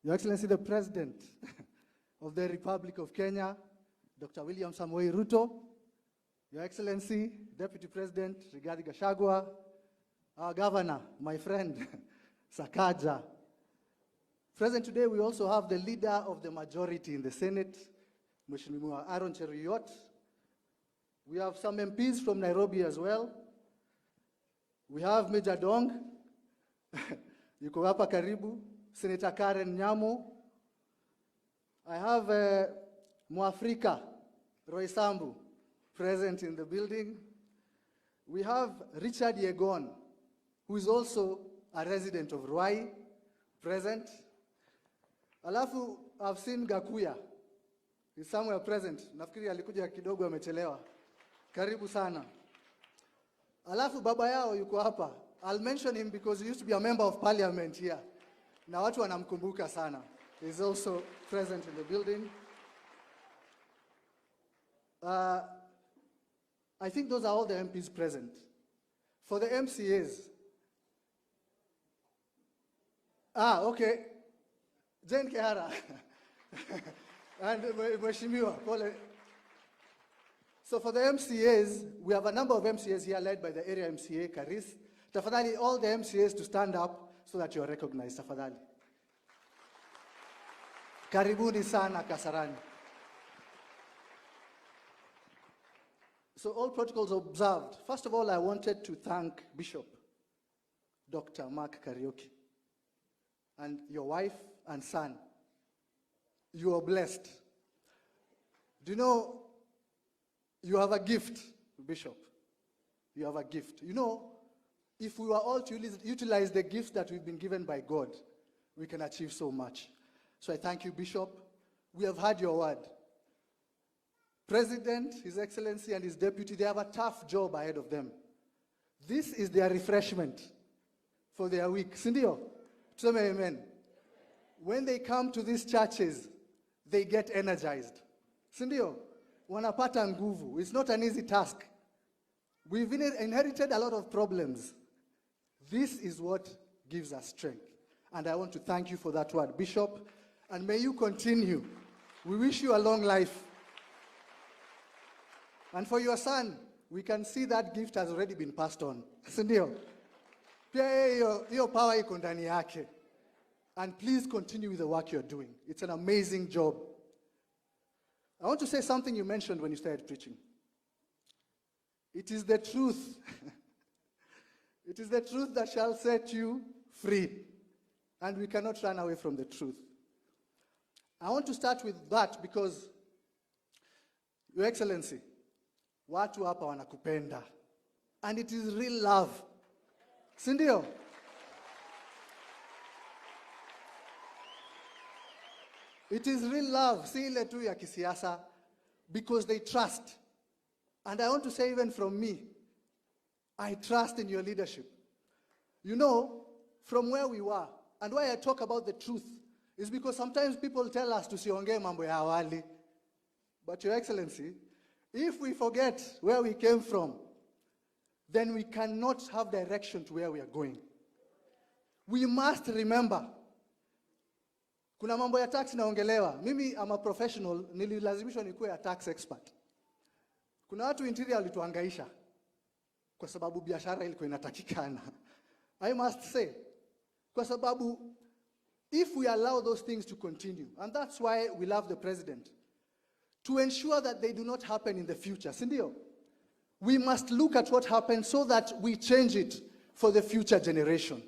Your Excellency, the President of the Republic of Kenya, Dr. William Ruto, Your Excellency, Deputy President Rigathi Gachagua, our Governor, my friend, Sakaja. Present today, we also have the leader of the majority in the Senate, Mheshimiwa Aaron Cheruiyot. We have some MPs from Nairobi as well. We have Major Dong, yuko hapa karibu, Senator Karen Nyamo. I have Mwafrika, Roy Sambu, present in the building. We have Richard Yegon, who is also a resident of Ruai, present. Alafu, I've seen Gakuya, he's somewhere present. Nafikiri alikuja kidogo amechelewa. Karibu sana. Alafu baba yao yuko hapa. I'll mention him because he used to be a member of parliament here. Na watu wanamkumbuka sana. He's also present in the building. I think those are all the MPs present. For the MCAs. Okay. Jane Kehara. And Mheshimiwa. So for the MCAs, we have a number of MCAs here led by the area MCA, Karis. Tafadhali, all the MCAs to stand up so that you are recognized. Tafadhali. Karibuni sana Kasarani. So all protocols observed. First of all, I wanted to thank Bishop Dr. Mark Kariuki and your wife and son. You are blessed. Do you know, you have a gift, Bishop. You have a gift. You know, if we were all to utilize the gifts that we've been given by God, we can achieve so much. So I thank you, Bishop. We have heard your word. President, His Excellency, and his deputy, they have a tough job ahead of them. This is their refreshment for their week. Sindio? Tuseme amen. When they come to these churches, they get energized. Sindio? Wanapata nguvu. It's not an easy task. We've inherited a lot of problems. This is what gives us strength. And I want to thank you for that word, Bishop. And may you continue. We wish you a long life. And for your son, we can see that gift has already been passed on. Sindio? Pia hiyo power iko ndani yake. And please continue with the work you're doing. It's an amazing job. I want to say something you mentioned when you started preaching. It is the truth. It is the truth that shall set you free. And we cannot run away from the truth. I want to start with that because, Your Excellency, watu hapa wanakupenda. And it is real love. Sindio? It is real love, si ile tu ya kisiasa, because they trust. And I want to say even from me, I trust in your leadership. You know, from where we were, and why I talk about the truth, is because sometimes people tell us tusiongee mambo ya awali. But Your Excellency, if we forget where we came from, then we cannot have direction to where we are going. We must remember, kuna mambo ya tax naongelewa. Mimi am a professional, nililazimishwa nikuwe a tax expert. Kuna watu interior walituhangaisha kwa sababu biashara ilikuwa inatakikana. I must say, kwa sababu if we allow those things to continue, and that's why we love the president, to ensure that they do not happen in the future. Sindio? We must look at what happened so that we change it for the future generation.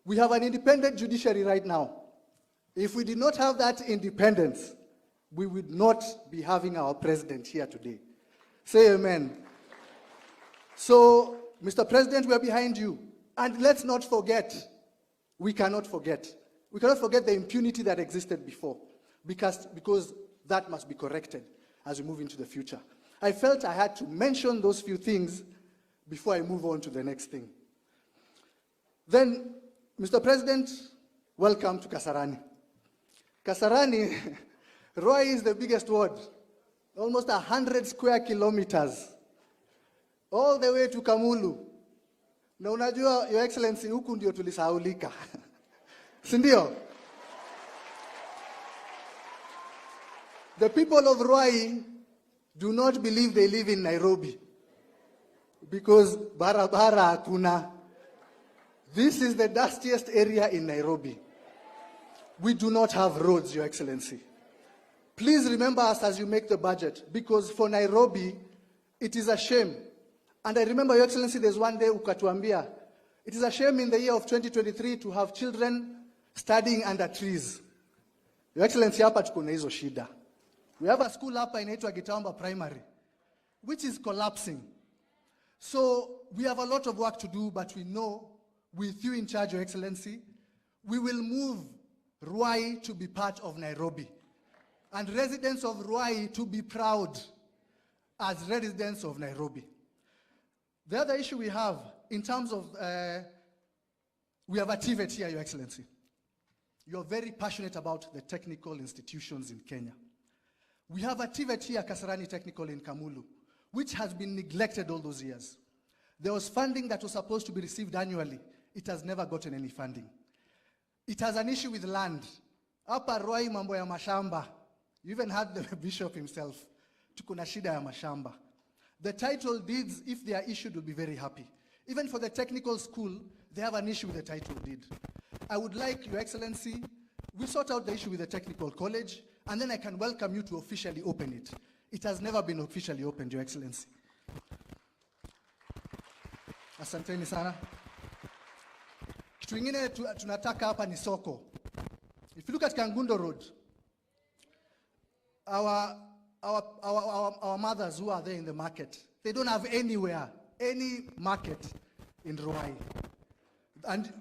We have an independent judiciary right now. If we did not have that independence, we would not be having our president here today. Say amen. So, Mr. President, we are behind you. And let's not forget, we cannot forget. We cannot forget the impunity that existed before, because that must be corrected as we move into the future. I felt I had to mention those few things before I move on to the next thing. Then, Mr. President, welcome to Kasarani. Kasarani, Roy is the biggest ward, almost 100 square kilometers, all the way to Kamulu. Na unajua, Your Excellency, huku ndio tulisahaulika. Sindio? The people of Ruai do not believe they live in Nairobi because barabara kuna. This is the dustiest area in Nairobi. We do not have roads, Your Excellency. Please remember us as you make the budget, because for Nairobi, it is a shame. And I remember, Your Excellency, there's one day ukatuambia, it is a shame in the year of 2023 to have children studying under trees. Your Excellency, hapa tuko na hizo shida. We have a school hapa inaitwa Gitamba Primary, which is collapsing. So we have a lot of work to do, but we know, with you in charge, Your Excellency, we will move Ruai to be part of Nairobi. And residents of Ruai to be proud as residents of Nairobi. The other issue we have, in terms of, we have a TVET here, Your Excellency. You're very passionate about the technical institutions in Kenya. We have a TVET here, Kasarani Technical in Kamulu, which has been neglected all those years. There was funding that was supposed to be received annually. It has never gotten any funding. It has an issue with land. Hapa Ruai mambo ya mashamba. You even had the bishop himself. Tuko na shida ya mashamba. The title deeds, if they are issued, will be very happy. Even for the technical school, they have an issue with the title deed. I would like, Your Excellency, we sort out the issue with the technical college, and then I can welcome you to officially open it. It has never been officially opened, Your Excellency. Asanteni sana. Kitu ingine tunataka hapa ni soko. If you look at Kangundo Road, our mothers who are there in the market, they don't have anywhere, any market in Ruai. And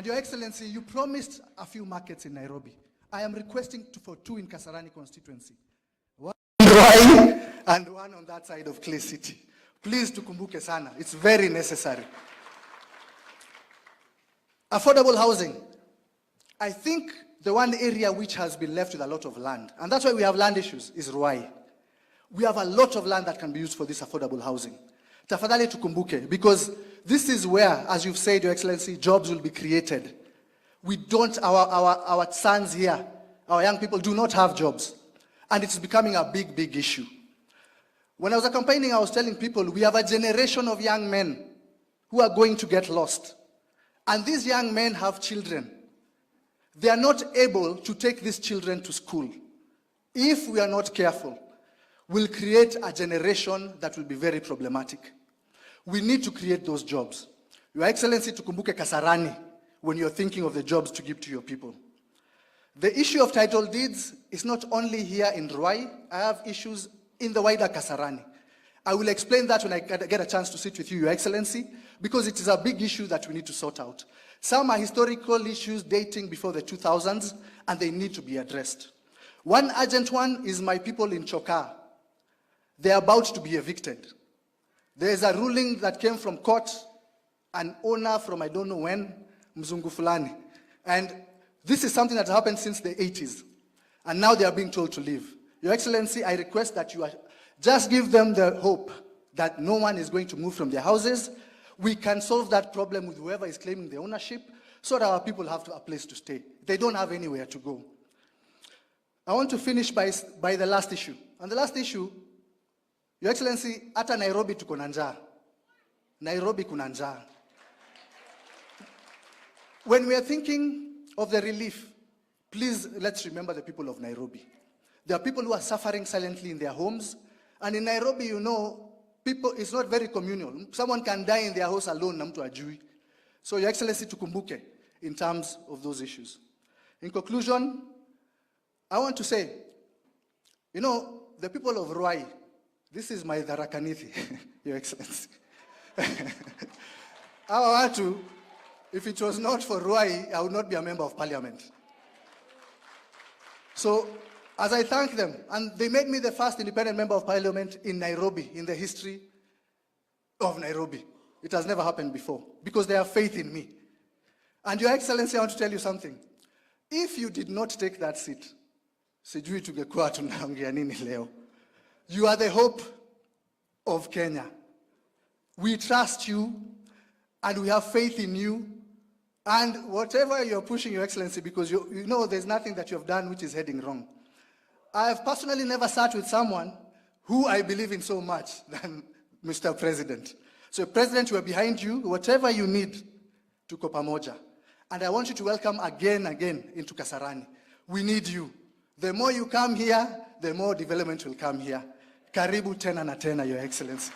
Your Excellency, you promised a few markets in Nairobi. I am requesting for 2 in Kasarani constituency. 1 in Ruai and 1 on that side of Clay City. Please tukumbuke sana. It's very necessary. Affordable housing. I think the one area which has been left with a lot of land, and that's why we have land issues, is Ruai. We have a lot of land that can be used for this affordable housing. Tafadhali tukumbuke, because this is where, as you've said, Your Excellency, jobs will be created. We don't, our sons here, our young people do not have jobs. And it's becoming a big, big issue. When I was campaigning, I was telling people, we have a generation of young men who are going to get lost. And these young men have children. They are not able to take these children to school. If we are not careful, we'll create a generation that will be very problematic. We need to create those jobs. Your Excellency, tukumbuke Kasarani when you're thinking of the jobs to give to your people. The issue of title deeds is not only here in Ruai. I have issues in the wider Kasarani. I will explain that when I get a chance to sit with you, Your Excellency, because it is a big issue that we need to sort out. Some are historical issues dating before the 2000s, and they need to be addressed. One urgent one is my people in Chokaa. They're about to be evicted. There is a ruling that came from court, an owner from I don't know when, Mzungu Fulani. And this is something that happened since the 80s. And now they are being told to leave. Your Excellency, I request that you just give them the hope that no one is going to move from their houses. We can solve that problem with whoever is claiming the ownership, so that our people have a place to stay. They don't have anywhere to go. I want to finish by the last issue. And the last issue, Your Excellency, hata Nairobi tuko na njaa. Nairobi kuna njaa. When we are thinking of the relief, please let's remember the people of Nairobi. There are people who are suffering silently in their homes. And in Nairobi, you know, people, it's not very communal. Someone can die in their house alone, na mtu hajui. So, Your Excellency, tukumbuke in terms of those issues. In conclusion, I want to say, you know, the people of Ruai, this is my Dharakanithi, Your Excellency. Our watu, if it was not for Ruai, I would not be a member of parliament. So, as I thank them, and they made me the first independent member of parliament in Nairobi, in the history of Nairobi. It has never happened before, because they have faith in me. And Your Excellency, I want to tell you something. If you did not take that seat, sijui tungekuwa tunaongea nini leo. You are the hope of Kenya. We trust you, and we have faith in you, And whatever you're pushing, Your Excellency, because you know there's nothing that you have done which is heading wrong. I have personally never sat with someone who I believe in so much than Mr. President. So, President, we are behind you. Whatever you need, tuko pamoja. And I want you to welcome again into Kasarani. We need you. The more you come here, the more development will come here. Karibu tena na tena, Your Excellency.